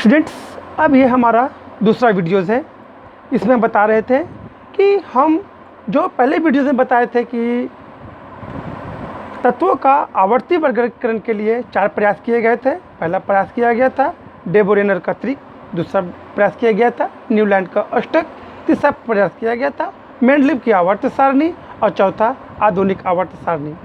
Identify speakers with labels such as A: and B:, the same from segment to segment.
A: Students, अब ये हमारा दूसरा वीडियोस है। इसमें बता रहे थे कि हम जो पहले वीडियोस में बताए थे कि तत्वों का आवर्ती वर्गीकरण के लिए 4 प्रयास किए गए थे। पहला प्रयास किया गया था डे बोरेनर का त्रिक, दूसरा प्रयास किया गया था न्यूलैंड का अष्टक, तीसरा प्रयास किया गया था मेंडलीव की आवर्त सारणी और चौथा आधुनिक आवर्त सारणी।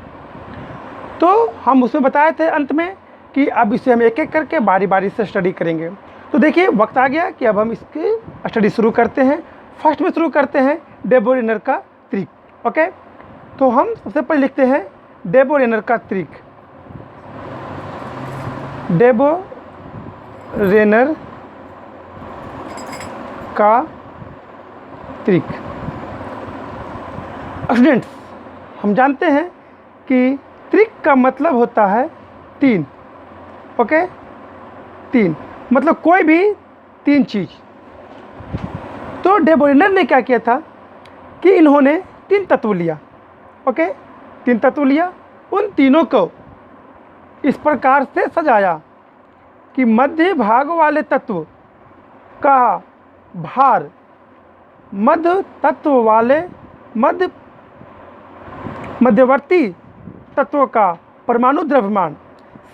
A: तो हम उसमें बताए थे अंत में कि अब इसे हम एक एक करके बारी बारी से स्टडी करेंगे। तो देखिए वक्त आ गया कि अब हम इसकी स्टडी शुरू करते हैं। फर्स्ट में शुरू करते हैं डे बोरेनर का त्रिक। ओके, तो हम सबसे पहले लिखते हैं डे बोरेनर का त्रिक। डे बोरेनर का त्रिक। स्टूडेंट्स, हम जानते हैं कि त्रिक का मतलब होता है 3। ओके, 3 मतलब कोई भी 3 चीज़। तो डे बोरेनर ने क्या किया था कि इन्होंने 3 तत्व लिया। ओके, 3 तत्व लिया, उन तीनों को इस प्रकार से सजाया कि मध्य भाग वाले तत्व का भार मध्य तत्व वाले मध्यवर्ती तत्वों का परमाणु द्रव्यमान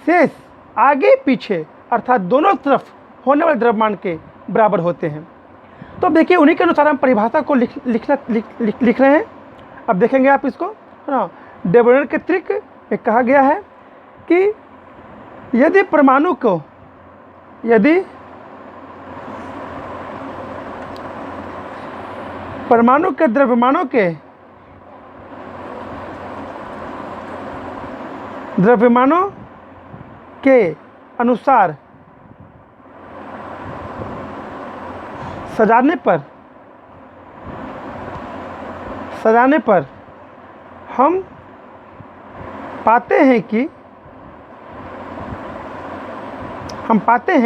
A: शेष आगे पीछे अर्थात दोनों तरफ होने वाले द्रव्यमान के बराबर होते हैं। तो अब देखिए उन्हीं के अनुसार हम परिभाषा को लिख रहे हैं। अब देखेंगे आप इसको, है ना। डे बोरेनर के त्रिक में कहा गया है कि यदि परमाणु के द्रव्यमानों के अनुसार सजाने पर हम पाते हैं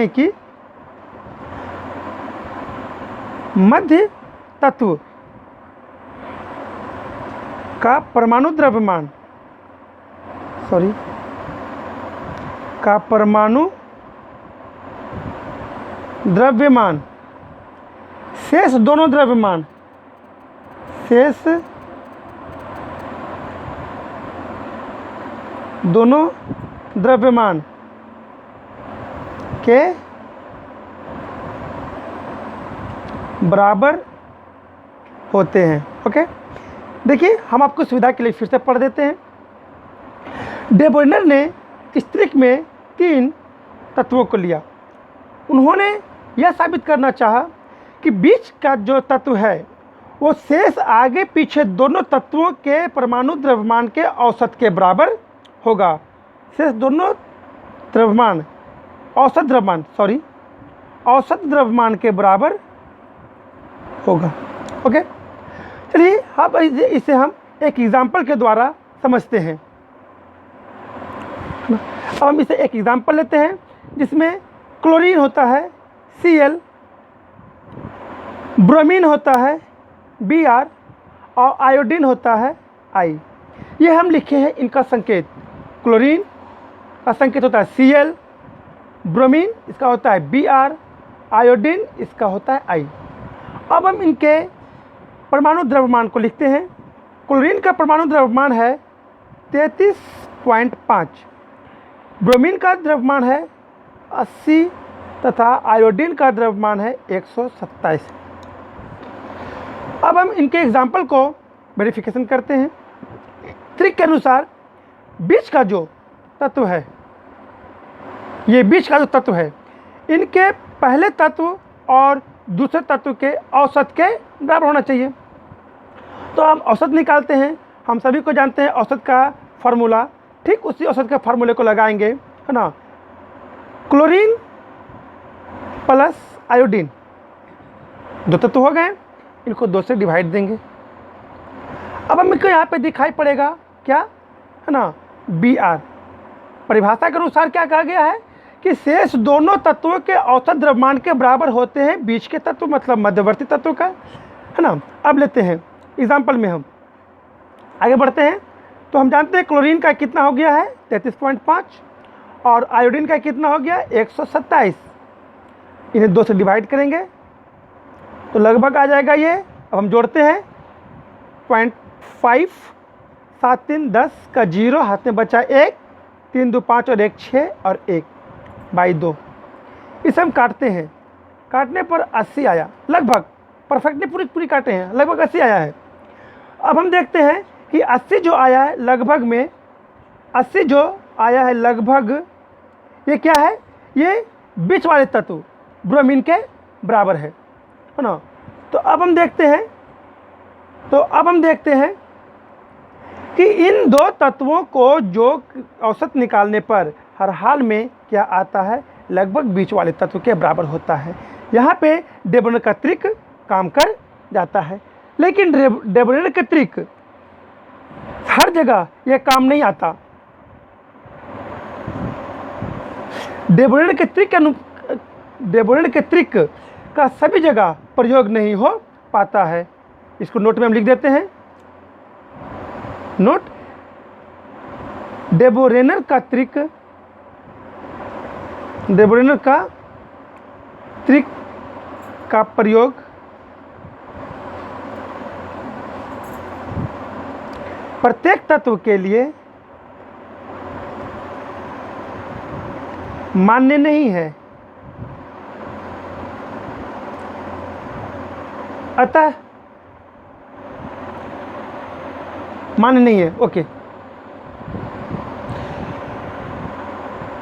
A: कि मध्य तत्व का परमाणु द्रव्यमान शेष दोनों द्रव्यमान के बराबर होते हैं। ओके, देखिए हम आपको सुविधा के लिए फिर से पढ़ देते हैं। डे बोरेनर ने इस त्रिक में 3 तत्वों को लिया। उन्होंने यह साबित करना चाहा कि बीच का जो तत्व है वो शेष आगे पीछे दोनों तत्वों के परमाणु द्रव्यमान के औसत के बराबर होगा। शेष दोनों औसत द्रव्यमान के बराबर होगा। ओके, चलिए अब इसे हम एक एग्जाम्पल के द्वारा समझते हैं। अब हम इसे एक एग्जाम्पल लेते हैं जिसमें क्लोरीन होता है Cl, ब्रोमीन होता है Br और आयोडीन होता है I। ये हम लिखे हैं इनका संकेत। क्लोरीन का संकेत होता है Cl, ब्रोमीन इसका होता है Br, आयोडीन इसका होता है I। अब हम इनके परमाणु द्रव्यमान को लिखते हैं। क्लोरीन का परमाणु द्रव्यमान है 33.5, ब्रोमीन का द्रव्यमान है 80 तथा आयोडीन का द्रव्यमान है 127। अब हम इनके एग्जाम्पल को वेरिफिकेशन करते हैं। त्रिक के अनुसार बीच का जो तत्व है, ये बीच का जो तत्व है, इनके पहले तत्व और दूसरे तत्व के औसत के बराबर होना चाहिए। तो हम औसत निकालते हैं। हम सभी को जानते हैं औसत का फार्मूला। ठीक उसी औसत के फार्मूले को लगाएंगे, है ना। क्लोरीन प्लस आयोडीन 2 तत्व हो गए, इनको 2 से डिवाइड देंगे। अब हमको यहाँ पे दिखाई पड़ेगा क्या, है ना, Br। परिभाषा के अनुसार क्या कहा गया है कि शेष दोनों तत्वों के औसत द्रव्यमान के बराबर होते हैं बीच के तत्व मतलब मध्यवर्ती तत्व का, है ना। अब लेते हैं एग्जाम्पल में हम आगे बढ़ते हैं। तो हम जानते हैं क्लोरीन का कितना हो गया है 33.5 और आयोडीन का कितना हो गया 127। इन्हें 2 से डिवाइड करेंगे तो लगभग आ जाएगा ये। अब हम जोड़ते हैं 0.5, 7 3 10 का 0, हाथ में बचा 1, 3 2 5 और 1 6 और 1 बाई 2। इसे हम काटते हैं, काटने पर 80 आया लगभग, परफेक्टली पूरी पूरी काटे हैं, लगभग 80 आया है। अब हम देखते हैं कि 80 जो आया है लगभग में, 80 जो आया है लगभग, ये क्या है, ये बीच वाले तत्व ब्रोमीन के बराबर है ना। तो अब हम देखते हैं कि इन 2 तत्वों को जो औसत निकालने पर हर हाल में क्या आता है, लगभग बीच वाले तत्व के बराबर होता है। यहाँ पे डे ब्रोनर का ट्रिक काम कर जाता है, लेकिन डे ब्रोनर का ट्रिक हर जगह यह काम नहीं आता। डे ब्रोनर के ट्रिक का सभी जगह प्रयोग नहीं हो पाता है। इसको नोट में हम लिख देते हैं, नोट, डे ब्रोनर का ट्रिक का प्रयोग प्रत्येक तत्व के लिए मान्य नहीं है, अतः मान्य नहीं है। ओके।